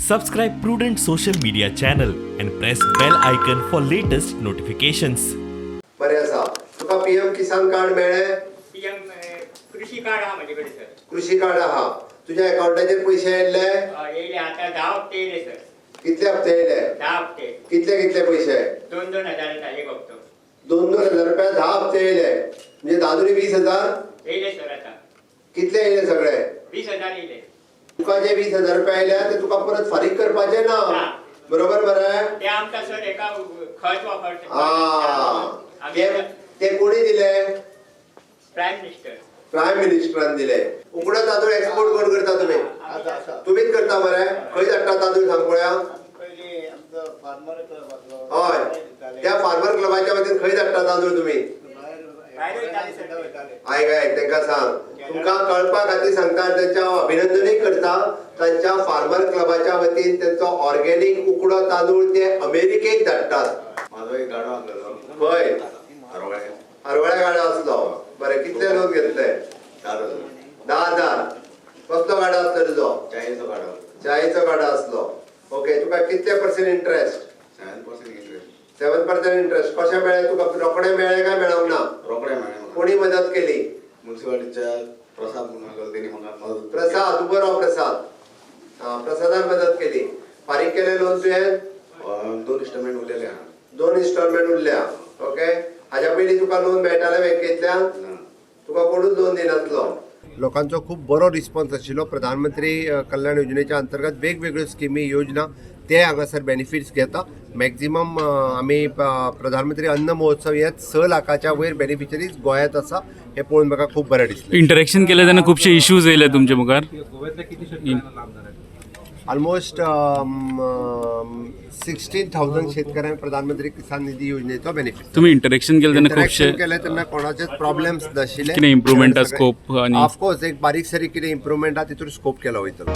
Subscribe Prudent Social Media channel and press bell icon for latest notifications. बरे आसा. तुका PM किसान card मेळ्ळे? PM कृषी card हा माझ्याकडे सर. कृषी कार्ड आहा. तुझ्या अकाउंटाचेर पैसे येयले? येयले आता 10 हप्ते येयले सर. कितले हप्ते येयले? 10 हप्ते. कितले कितले पैसे? 2-2 हजार येता एक हप्तो. 2,000 रुपया 10 हप्ते येयले. म्हणजे 10 दुनी 20,000? येयले सर आता. कितले येयले सगळे? 20,000 येयले. तुका जे 20,000 रुपया येयले ते तुका परत फारीक करपाचे ना. बरोबर मरे? ते आमका सर एका खर्च वापरते. ते कोणी दिले? Prime minister. प्राईम मिनिस्टरान दिले. उकडो तांदूळ एक्सपोर्ट कोण करता तुम्ही? तुम्हीच करता मरे? खंय धाडटा तांदूळ सांग पळोवया. हय. त्या फार्मर क्लबाच्या वतीन खंय धाडटा तांदूळ तुम्ही? आयक तांकां सांग. तुमकां कळपा खातीर सांगता, त्यांच्या अभिनंदनूय करता. तांच्या फार्मर क्लबाच्या वतीन त्यांचो ऑर्गेनिक उकडो तांदूळ ते अमेरिकेक धाडटात. माझो एक गाडो आसलो. खंय? हरवळ्या गाडो आसलो. बरें, कितले लोन घेतले? 10,000. कसलो गाडो आसलो तुजो? चायेचो गाडो. चायेचो गाडो आसलो. ओके. तुका कितले पर्सेंट इंटरेस्ट? 7% इंटरेस्ट. 7% इंटरेस्ट. कशें मेळ्ळें तुका? रोखडें मेळ्ळें काय मेळोंक ना? रोकडे मेळ्ळें म्हाका. कोणी मदत केली? म्युन्सिपालिटीच्या प्रसाद म्हणून आसलो, तेणी म्हाका मदत केली. प्रसाद. बरो प्रसाद. प्रसादान मदत केली. फारीक केले लोन तुवें? 2 इन्स्टॉलमेंट उरलेले आहा. 2 इन्स्टॉलमेंट उरल्या. ओके. हाज्या पयलीं तुका लोन मेळटाले बँकेंतल्यान? ना. तुका कोणूच लोन दिनासलो. लोकांचो खूप बरो रिस्पॉन्स आशिल्लो. प्रधानमंत्री कल्याण योजनेच्या अंतर्गत वेगवेगळ्यो स्किमी योजना ते हांगासर बेनिफिट्स घेता. मॅक्झिमम आमी प्रधानमंत्री अन्न महोत्सव हे 6 लाखाच्या वयर बेनिफिशरीज गोंयांत आसा. हे पळोवन म्हाका खूप बरें दिसलें. इंटरेक्शन केले तेन्ना खुबशे इश्यूज येयले तुमचे मुखार. ऑलमोस्ट 16,000 शेतकऱ्यांक प्रधानमंत्री किसान निधी योजनेचो बेनिफिट. तुम्ही इंटरेक्शन केले तेन्ना खुबशे इंटरॅक्शन केले तेन्ना कोणाचेच प्रॉब्लेम्स नाशिल्ले. कितें इम्प्रुवमेंटा स्कोप आनी ऑफकोर्स एक बारीक सारीक कितें इम्प्रुवमेंट आहा तितूर स्कोप केलो वयतलो.